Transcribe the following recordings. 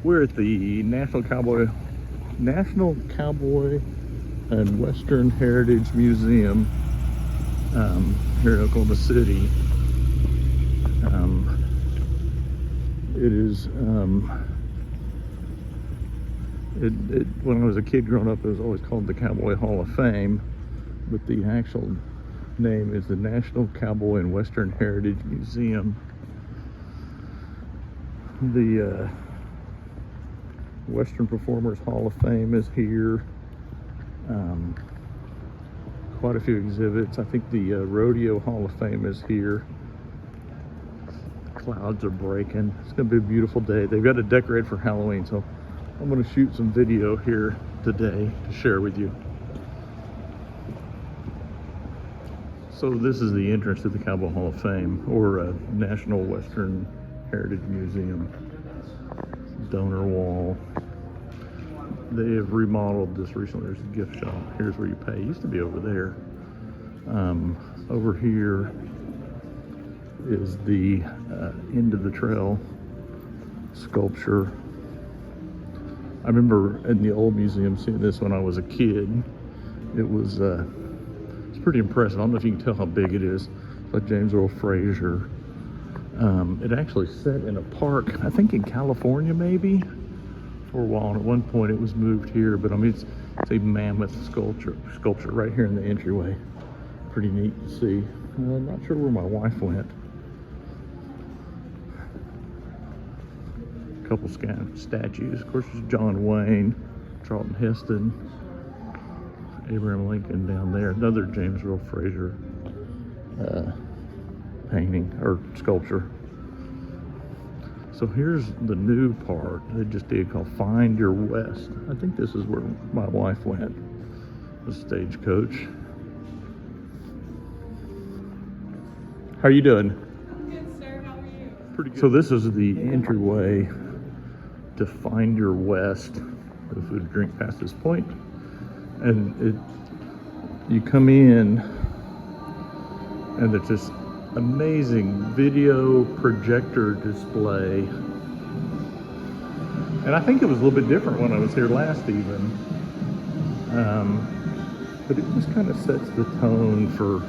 We're at the National Cowboy and Western Heritage Museum here in Oklahoma City. It is when I was a kid growing up, it was always called the Cowboy Hall of Fame, but the actual name is the National Cowboy and Western Heritage Museum. The Western Performers Hall of Fame is here. Quite a few exhibits. I think the Rodeo Hall of Fame is here. Clouds are breaking. It's gonna be a beautiful day. They've got to decorate for Halloween, so I'm gonna shoot some video here today to share with you. So this is the entrance to the Cowboy Hall of Fame, or National Western Heritage Museum. Donor wall. They have remodeled this recently. There's a gift shop. Here's where you pay. It used to be over there. Over here is the end of the trail sculpture. I remember in the old museum seeing this when I was a kid. It was it's pretty impressive. I don't know if you can tell how big it is. It's like James Earl Fraser. It actually set in a park, I think in California maybe, for a while. And at one point it was moved here, but I mean, it's a mammoth sculpture right here in the entryway. Pretty neat to see. I'm not sure where my wife went. A couple statues. Of course, there's John Wayne, Charlton Heston, Abraham Lincoln down there. Another James Earl Fraser painting or sculpture. So here's the new part they just did called Find Your West. I think this is where my wife went, the stagecoach. How are you doing? I'm good, sir. How are you? Pretty good. So this is the entryway to Find Your West. The food and drink past this point. And you come in and it's this amazing video projector display. And I think it was a little bit different when I was here last even. But it just kind of sets the tone for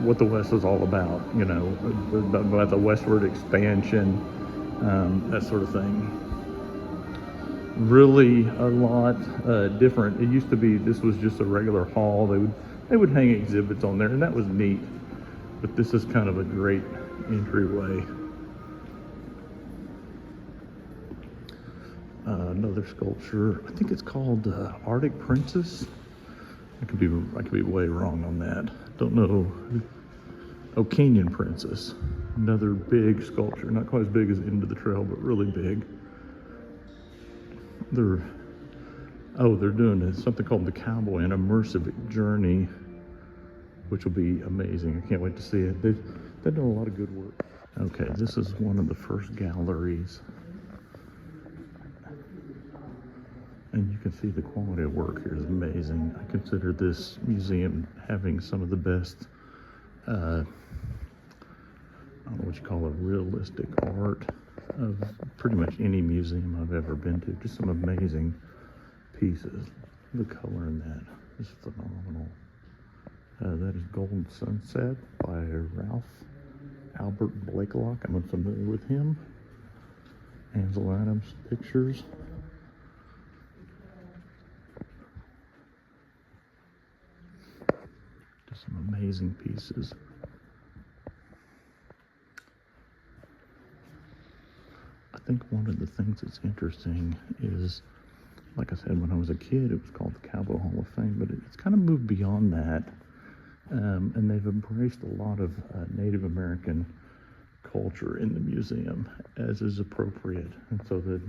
what the West is all about, you know, about the westward expansion, that sort of thing. Really a lot different. It used to be this was just a regular hall. They would hang exhibits on there, and that was neat. But this is kind of a great entryway. Another sculpture. I think it's called Arctic Princess. I could be way wrong on that. Don't know. Oh, Canyon Princess. Another big sculpture. Not quite as big as End of the Trail, but really big. They're doing something called the Cowboy, an immersive journey, which will be amazing. I can't wait to see it. They've done a lot of good work. Okay, this is one of the first galleries. And you can see the quality of work here is amazing. I consider this museum having some of the best, I don't know what you call it, realistic art of pretty much any museum I've ever been to. Just some amazing pieces. The color in that is phenomenal. That is Golden Sunset by Ralph Albert Blakelock. I'm unfamiliar with him. Ansel Adams pictures. Just some amazing pieces. I think one of the things that's interesting is, like I said, when I was a kid, it was called the Cowboy Hall of Fame, but it's kind of moved beyond that. And they've embraced a lot of Native American culture in the museum, as is appropriate. And so the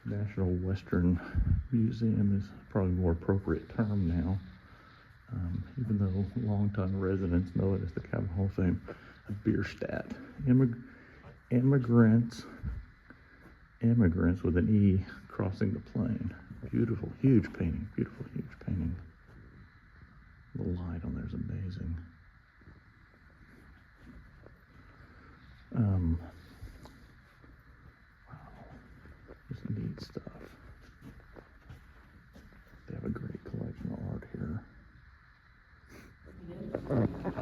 National Western Museum is probably a more appropriate term now. Even though longtime residents know it as the Cowboy Hall of Fame. Bierstadt. Immigrants with an E crossing the plain. Beautiful, huge painting. Beautiful, huge painting. The light on there is amazing.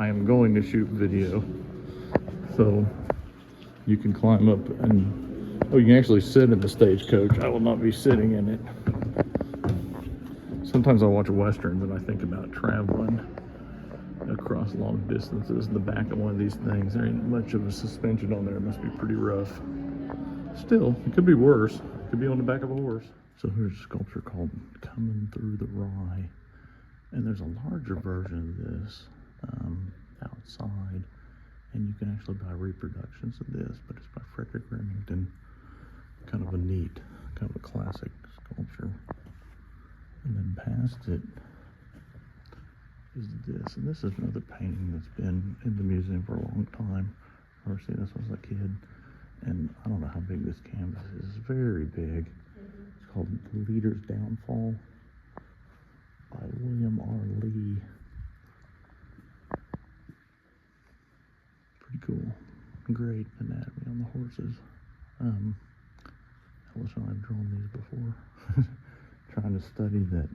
I am going to shoot video. So you can climb up and, oh, you can actually sit in the stagecoach. I will not be sitting in it. Sometimes I watch westerns and I think about traveling across long distances in the back of one of these things. There ain't much of a suspension on there. It must be pretty rough. Still, it could be worse. It could be on the back of a horse. So here's a sculpture called Coming Through the Rye. And there's a larger version of this outside. And you can actually buy reproductions of this, but it's by Frederick Remington. Kind of a neat, kind of a classic sculpture. And then past it is this. And this is another painting that's been in the museum for a long time. I remember seeing this when I was a kid. And I don't know how big this canvas is. It's very big. It's called The Leader's Downfall by William R. Lee. Pretty cool. Great anatomy on the horses. I wish I'd drawn these before. Trying to study that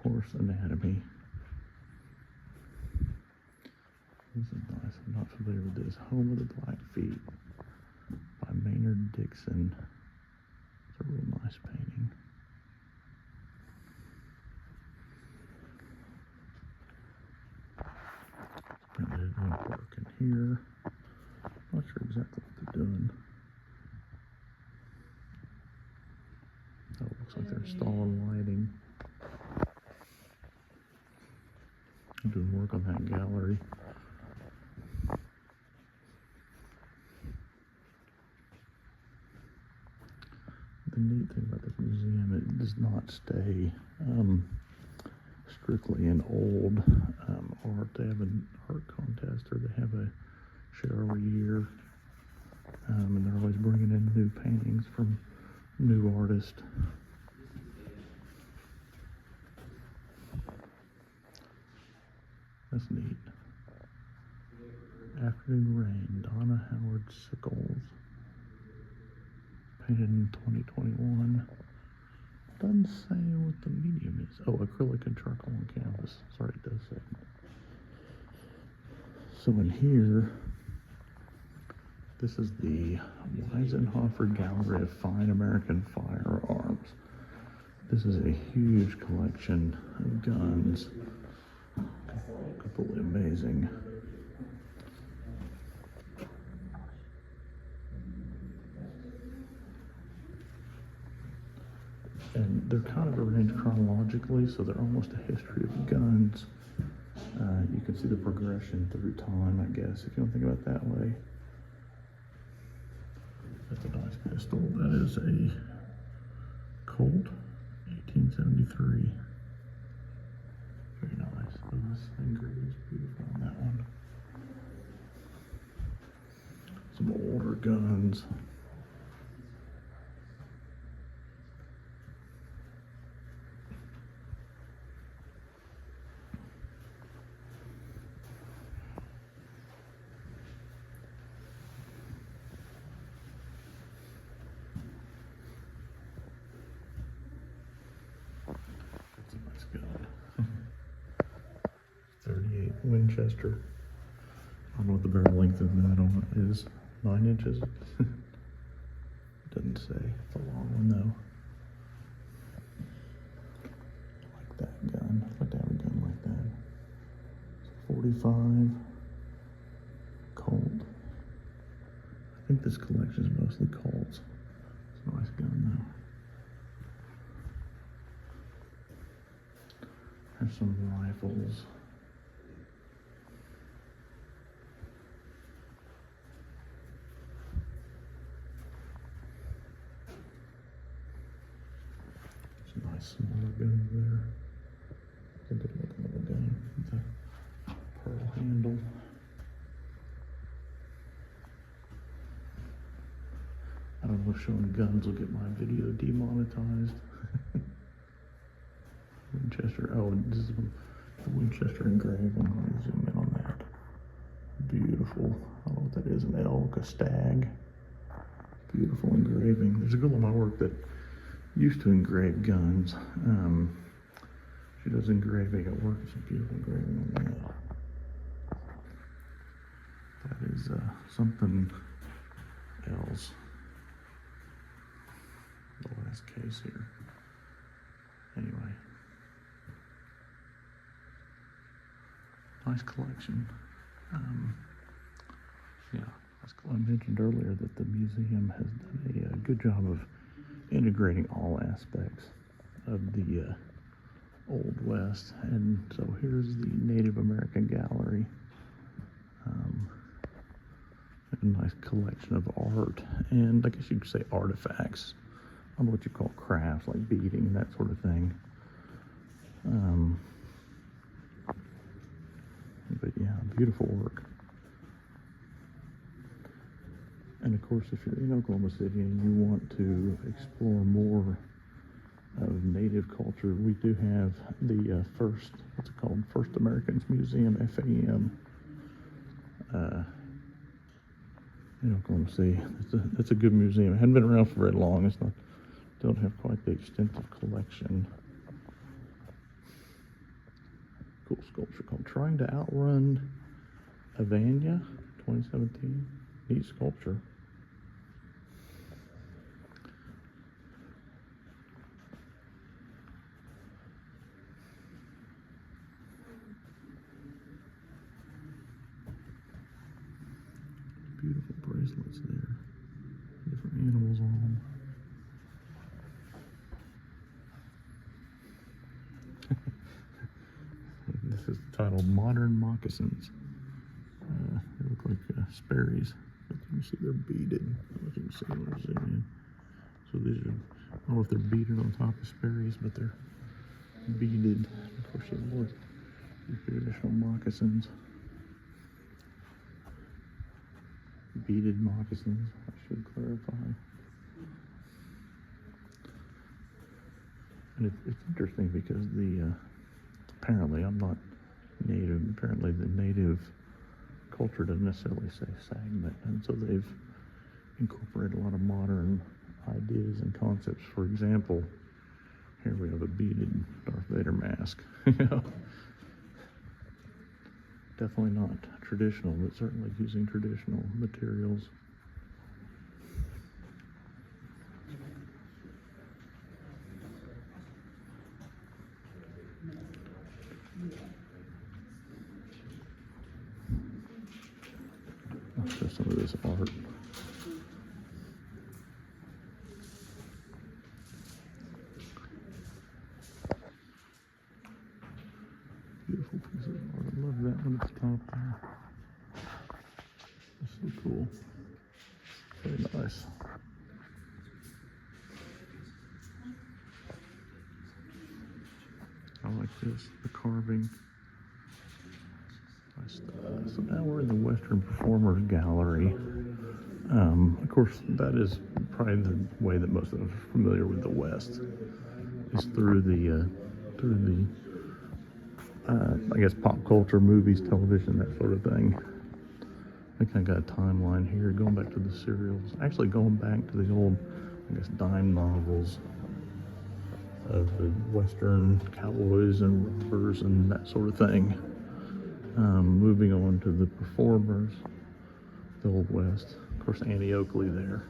horse anatomy. This is nice. I'm not familiar with this. Home of the Blackfeet by Maynard Dixon. It's a real nice painting. And they're doing work in here. Not sure exactly what they're doing. Oh, it looks like they're installing lighting. I'm doing work on that gallery. The neat thing about this museum, it does not stay strictly in old art. They have an art contest, or they have a show every year, and they're always bringing in new paintings from new artists. That's neat. Afternoon Rain, Donna Howard Sickles. Painted in 2021. Doesn't say what the medium is. Oh, acrylic and charcoal on canvas. Sorry, it does say. So in here, this is the Weisenhofer Gallery of Fine American Firearms. This is a huge collection of guns. Completely amazing. And they're kind of arranged chronologically, so they're almost a history of guns. You can see the progression through time, I guess, if you don't think about it that way. That's a nice pistol. That is a Colt 1873. Very nice. Oh, this engraving is beautiful on that one. Some older guns. That's a nice gun. 38 Winchester. I don't know what the barrel length of that on it is. 9 inches? Doesn't say. It's a long one though. I like that gun. I'd like to have a gun like that. It's 45 Colt. I think this collection is mostly Colts. It's a nice gun though. There's some rifles. Some nice smaller guns there. I think they look another gun with a pearl handle. I don't know if showing guns will get my video demonetized. Winchester, oh, this is the Winchester engraving. Let me zoom in on that. Beautiful. I don't know what that is, an elk, a stag. Beautiful engraving. There's a girl in my work that used to engrave guns. She does engraving at work. It's a beautiful engraving on that. That is something else. The last case here. Anyway. Nice collection. Yeah, as I mentioned earlier that the museum has done a good job of integrating all aspects of the Old West. And so here's the Native American Gallery. A nice collection of art and I guess you could say artifacts. I don't know what you call crafts, like beading, that sort of thing. But yeah, beautiful work. And of course, if you're in Oklahoma City and you want to explore more of Native culture, we do have the what's it called? First Americans Museum, FAM, in Oklahoma City. It's a good museum. It hasn't been around for very long. It's not, don't have quite the extensive collection. Cool sculpture called Trying to Outrun Avania, 2017. Neat sculpture. Beautiful bracelets there. Different animals on them. This is titled Modern Moccasins. They look like Sperry's, but you can see they're beaded. I don't know if you can see them or zoom in. So these are, I don't know if they're beaded on top of Sperry's, but they're beaded. Of course, you have more traditional moccasins. Beaded moccasins, I should clarify. And it's interesting because apparently I'm not native, apparently the native culture doesn't necessarily say segment, and so they've incorporated a lot of modern ideas and concepts. For example, here we have a beaded Darth Vader mask. Definitely not traditional, but certainly using traditional materials. I'll show some of this art. Beautiful piece of art. I love that one at the top there. That's so cool. Very nice. I like this, the carving. Nice stuff. So now we're in the Western Performers Gallery. Of course, that is probably the way that most of us are familiar with the West, is through the I guess pop culture, movies, television, that sort of thing. I kind of got a timeline here, going back to the serials, actually going back to the old, I guess, dime novels of the Western cowboys and robbers and that sort of thing. Moving on to the performers, the Old West. Of course, Annie Oakley there.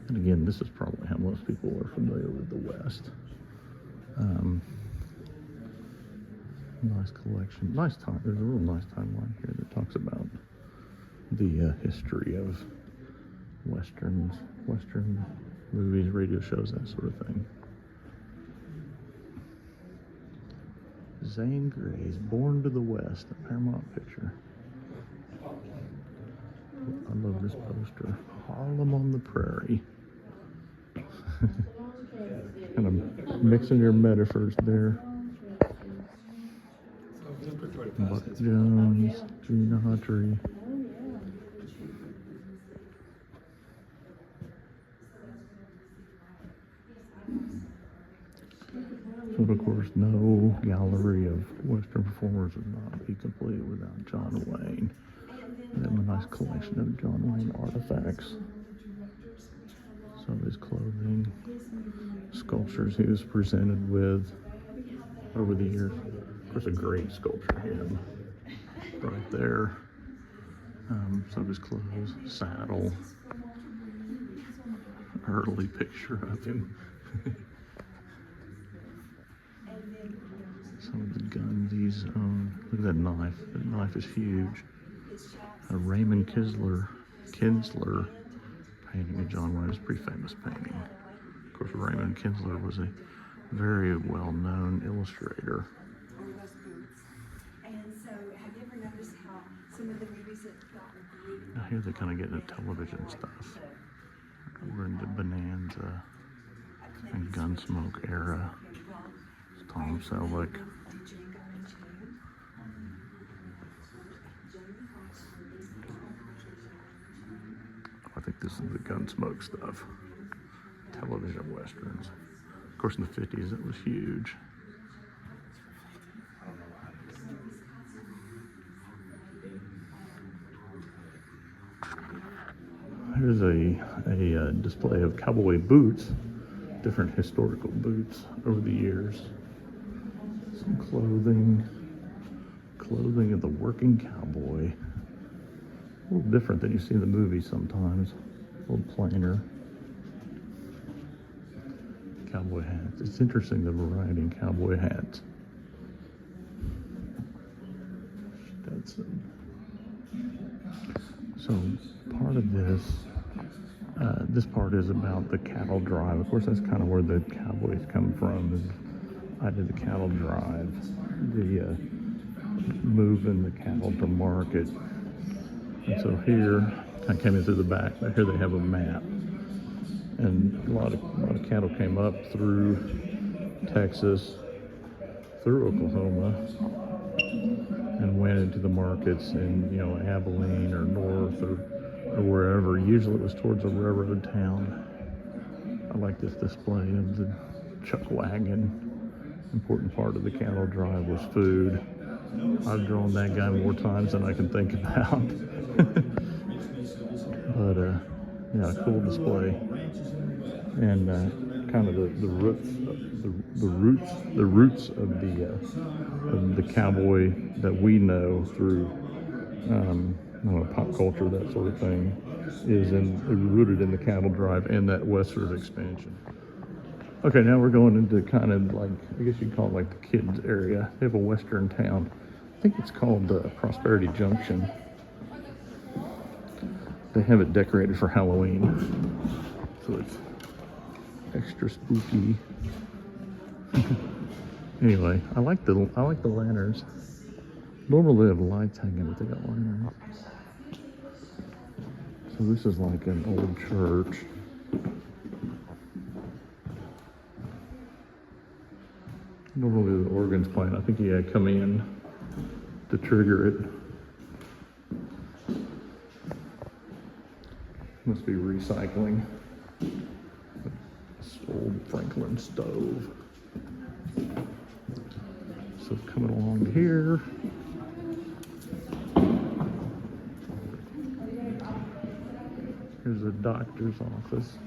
And again, this is probably how most people are familiar with the West. Nice collection. Nice time. There's a real nice timeline here that talks about the history of Western movies, radio shows, that sort of thing. Zane Grey's Born to the West, a Paramount picture. I love this poster. Harlem on the Prairie. Kind of mixing your metaphors there. Buck Jones, Gene Autry. So of course, no gallery of Western performers would not be complete without John Wayne. And then a nice collection of John Wayne artifacts. Some of his clothing, sculptures he was presented with over the years. Of course, a great sculpture, him right there. Some of his clothes, saddle, early picture of him. Some of the guns he's owned. Look at that knife. That knife is huge. A Raymond Kinsler painting of John Wayne. It's a pretty famous painting. Of course, Raymond Kinsler was a very well-known illustrator. Now here they're kind of getting into television stuff. We're into Bonanza and Gunsmoke era. It's Tom Selleck. I think this is the Gunsmoke stuff. Television westerns. Of course, in the 50s, it was huge. Here's a display of cowboy boots, different historical boots over the years. Some clothing of the working cowboy. A little different than you see in the movies sometimes. A little plainer. Cowboy hats. It's interesting, the variety in cowboy hats. Stetson. So part of this part is about the cattle drive. Of course, that's kind of where the cowboys come from. I did the cattle drive, the moving the cattle to market. And so here, I came in through the back, but here they have a map. And a lot of cattle came up through Texas, through Oklahoma, and went into the markets in, you know, Abilene or North or wherever. Usually it was towards a railroad town. I like this display of the chuck wagon. Important part of the cattle drive was food. I've drawn that guy more times than I can think about. But yeah, cool display. And kind of the roots of the cowboy that we know through pop culture, that sort of thing, is rooted in the cattle drive and that westward expansion. Okay, now we're going into kind of like, I guess you'd call it like the kids area. They have a western town. I think it's called Prosperity Junction. They have it decorated for Halloween, so it's extra spooky. Anyway, I like the lanterns. Normally they have lights hanging, but they got lanterns. So this is like an old church. Normally the organ's playing. I think he had come in to trigger it. Must be recycling. This old Franklin stove. So coming along here. Here's a doctor's office.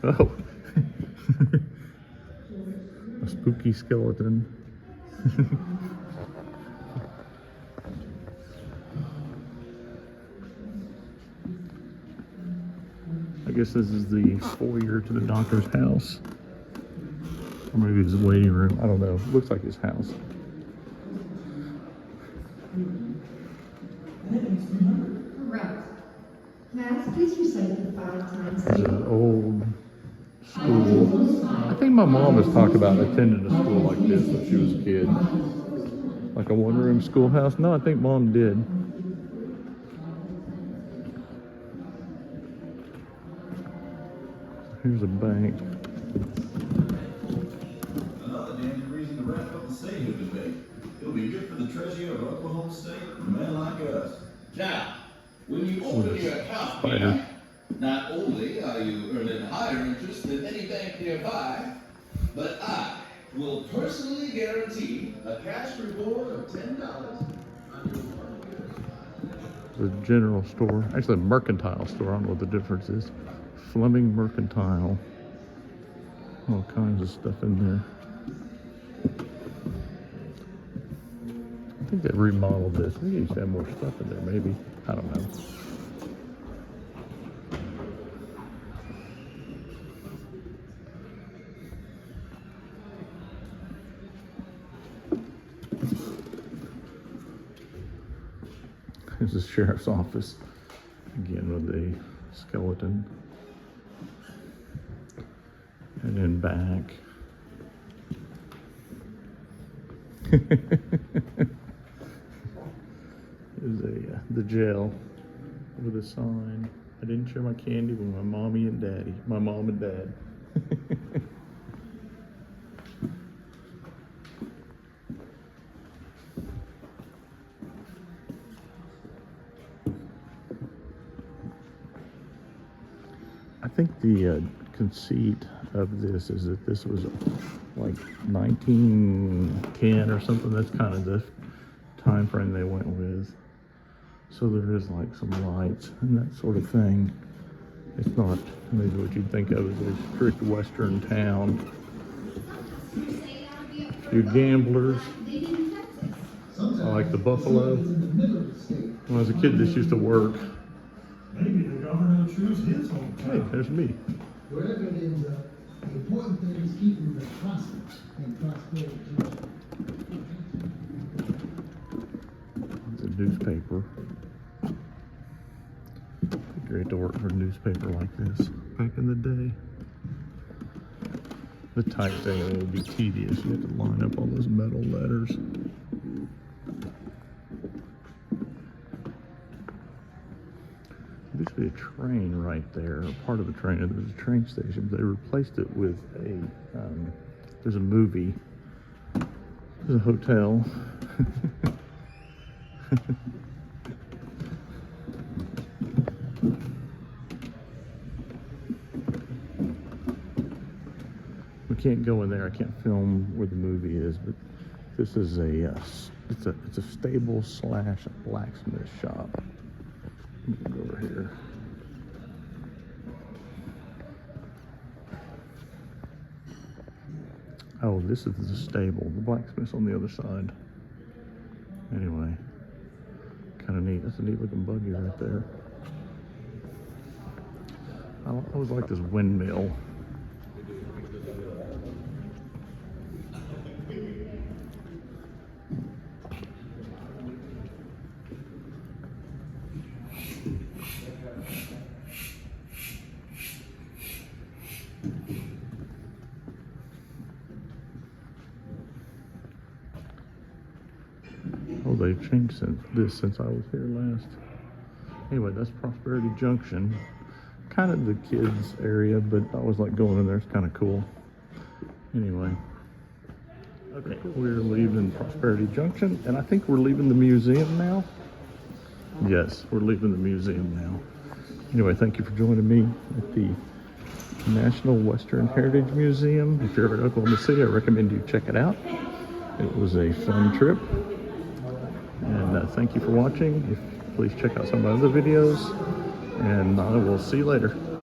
Oh. A spooky skeleton. I guess this is the foyer to the doctor's house. Or maybe it's a waiting room. I don't know. Looks like his house. Correct. Class, please recite the 5 times. This is an old school. I think my mom has talked about attending a school like this when she was a kid. Like a one-room schoolhouse. No, I think Mom did. Here's a bank. Another dandy reason to wrap up the statehood debate. It'll be good for the treasury of Oklahoma State and men like us. Now, when you open your account Spider. here, not only are you earning higher interest than any bank nearby, but I will personally guarantee a cash reward of $10 on your The general store, actually a mercantile store. I don't know what the difference is. Fleming Mercantile. All kinds of stuff in there. think they remodeled this. We used to have more stuff in there, maybe. I don't know. Here's the sheriff's office. Again with the skeleton. And then back. There's the jail with a sign. I didn't share my candy with my mommy and daddy. My mom and dad. I think the conceit of this is that this was like 1910 or something. That's kind of the time frame they went with. So there is like some lights and that sort of thing. It's not maybe what you'd think of as a strict Western town. Your gamblers. I like the buffalo. When I was a kid, this used to work. Maybe the governor will choose his home Hey, town. there's me. Wherever it ends up, the important thing is keeping the prosperous and prosperity. It's a newspaper. It'd be great to work for a newspaper like this back in the day. The typesetting it would be tedious. You have to line up all those metal letters. There used to be a train right there, or part of a train. There was a train station, but they replaced it with a, there's a movie. There's a hotel. We can't go in there. I can't film where the movie is, but this is it's a stable slash blacksmith shop. Let me go over here. Oh, this is the stable. The blacksmith's on the other side. Anyway, kind of neat. That's a neat looking buggy right there. I always like this windmill. Oh, they've changed since I was here last. Anyway, that's Prosperity Junction. Kind of the kids area, but I always like going in there. It's kind of cool. Anyway. Okay, we're leaving Prosperity Junction, and I think we're leaving the museum now. Yes, we're leaving the museum now. Anyway, thank you for joining me at the National Western Heritage Museum. If you're ever in Oklahoma City, I recommend you check it out. It was a fun trip. And thank you for watching. Please check out some of my other videos, and I will see you later.